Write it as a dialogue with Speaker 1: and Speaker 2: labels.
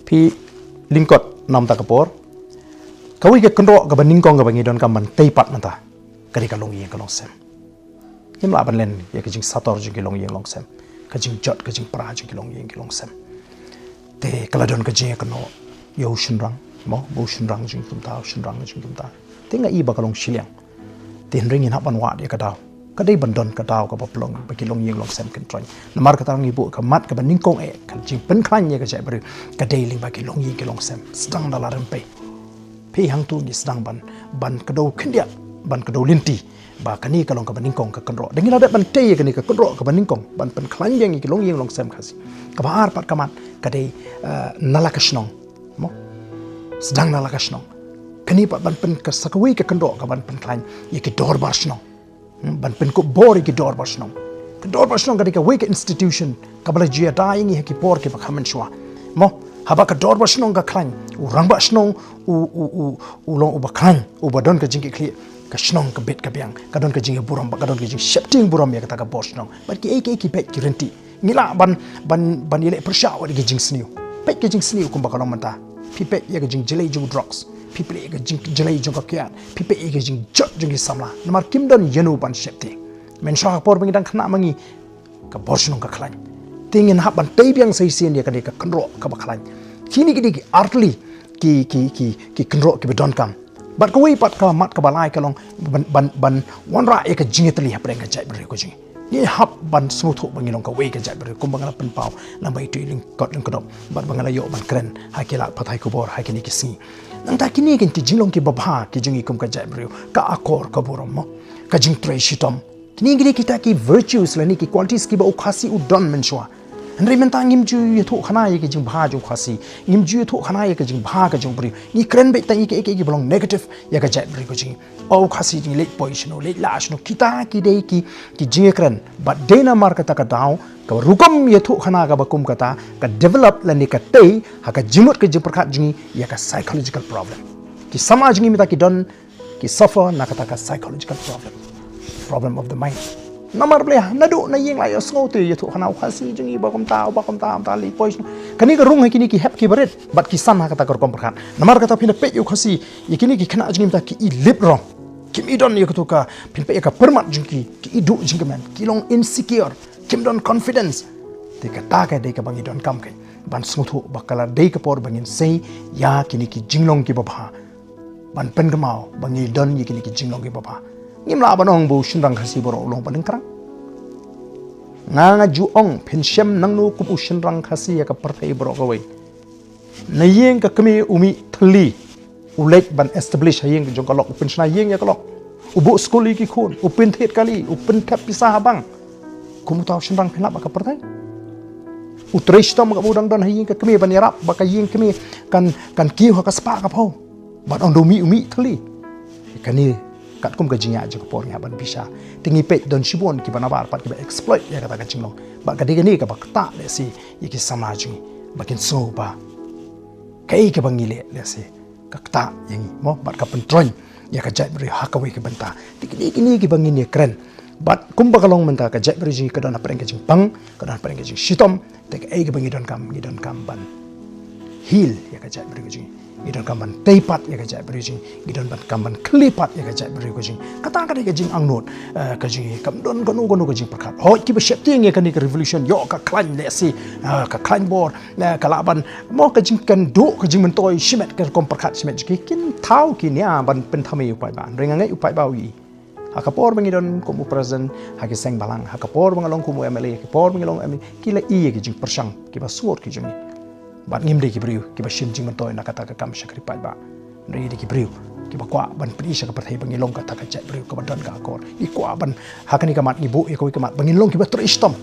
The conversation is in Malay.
Speaker 1: pi lingkot nam ta kapor kawi ke kendro ka baning kong ka bangi don ka man teipat manta kari ka long yeng ka long sem nim la ban len ya ka jing sator jing ki long yeng long sem ka jing jot ka jing pra jing ki long yeng ki long sem te kala don ka jing ka no yo shin rang mo bo shin rang jing tum ta shin rang jing tum ta te nga i ba ka long shiliang te ring in hapan wa dia ka daw ka dei ban don ka daw ka ba plong ba ki long yeng long sem kan tron namar ka tang ibu ka mat ka baning kong ka jing pen klan ye ka jai bari ka dei ling ba ki long yeng ki long sem sedang dala rempe pi hang tu ni sedang ban kedau kendia ban kedau linti ba kani kalong ka baning kong ka kenro dengi la ban te kani ka kenro ka baning kong ban pen klan yang ki long yeng long sem khasi ka ba ar pat kamat ka dei nala ka shnong mo sedang nala ka shnong kani pat ban pen ka sakwi ka kenro ka ban pen klan ye ki dor bar shnong ban pen ko bor ki dor bar shnong ka dor bar shnong ka wake institution ka bala jia dying ye ki por ki ba khamen shwa mo haba ka dor bar shnong ka klan urang ba shnong u long u ba klan u ba don ka jing ki kli ka shnong ka bet ka biang ka don ka jing buram ba ka don ka jing shepting buram ya ka ta ka bor shnong ba ki ki pet ki renti ngila ban yele persha wa ki jing sniu pet ki jing sniu kum ba ka long manta pi pet ya ka jing jelai jung drugs pi pet ya ka jing jelai jung ka kyan pi pet ya ka jing jot jung ki samla namar kim don yenu ban shepting men sha por bangi dang khna mangi ka bor shnong ka klan tingin hap ban tei biang sai sien ya ka de ka kanro ka ba klan kini ki artli ki kenro ki bedon kam bat ko wi pat ka mat ka balai ka long ban wan ra e ka jingetli hap reng ka jai ber ko jing ni hap ban smooth bangi long ka wi ka jai ber ko bangala pen pau lam bai tu ling kot ling kodop bat bangala yo ban kren ha ki la pathai ko bor ha ki ni ki si nang ta kini kin ti jinglong ki babha ki jingi kum ka jai ber ka akor ka borom mo ka jing tre shitom kini gini kita ki virtues la ni ki qualities ki ba u khasi u don men shwa Andai mentang ngim ju ye thu khana ye ke jing bha ju khasi ngim ju ye thu khana ye ke jing bha ka jung bri ni kren be ta ye ke belong negative ya ka jai bri ko jing au khasi jing late position late lash no kita ki dei ki jing kren but dena mar ka ta ka daw ka rukom ye thu khana ka bakum kata ka develop la ni ka tei ha ka jimut ke jing prakhat jing ya ka psychological problem ki samaj ngi mita ki don ki suffer na kata ka psychological problem of the mind namar ble nadu na yeng lai osngo te ye thu khana khasi jingi ba kom ta li pois kani ka rung kini ki hep ki baret bat ki san ha kata kor kom prakhat namar kata phina pe yu khasi ye kini ki khana jingi ta ki i lip wrong kim i don ye ka ka phin pe ka permat jingi ki i du jingi man ki long insecure kim don confidence te ka ta ka de ka bangi don kam kai ban smuthu bakala de ka por bangin sei ya kini ki jinglong ki ba bha ban pen ka mau bangi don ye kini ki jinglong ki ba bha ngim la banong bu shinrang khasi boro long paling krang nga ju ong phin shem nang nu ku shinrang khasi ya ka parthai boro ka wei na yeng ka kami umi thli ulek ban establish hayeng jong ka lok upin sna yeng ya ka lok ubu skuli ki khun upin thet kali upin thap pisah bang kum taw shinrang phila ba ka parthai utresh tom ka budang don hayeng ka kami ban yarap ba ka yeng kami kan ki ha ka spa ka pho ban on do mi umi thli kani katkum ka jinga je ko por nya ban bisa tingi pe don shibon ki banabar pat ki exploit ya kata ka jinglong ba ka dega ni ka bakta le si yiki samaj ni bakin so ba kai ka bangile le si kakta yang mo bat ka pentron ya ka jai bri haka we ki banta tikini ki bangin ni kren bat kum ba kalong menta ka jai bri ji ka don apreng ka jing pang ka don apreng ka jing shitom te ka ai ka bangi don kam ban heal ya ka jai bri ka jing gidon kamban teipat ya ka jai bri jing gidon ban kamban klipat ya ka jai bri ko jing kata ka de jing angnot ka jing kam don gonu ka jing pakhat ho ki ba shepting ya ka ni revolution yo ka klan le si ka klan bor ka laban mo ka jing kan do ka jing mentoi shimet ka kom pakhat shimet ki kin thau ki nya ban pen thame upai ban renga ngai upai ba wi haka por bangidon komu president haki seng balang haka por bangalong komu MLA ki por bangalong ki la i ki jing persang ki ba suor ki jing bat ngim de ki Briew ki ba shim jing man toy na kata ka kam shakri pai ba ri de ki Briew ki ba kwa ban pri sha ka pathai bangi long ka ta ka jai Briew ka ban ka akor i kwa ban hakani ka mat ibu e ko ka mat bangi long ki ba tro istom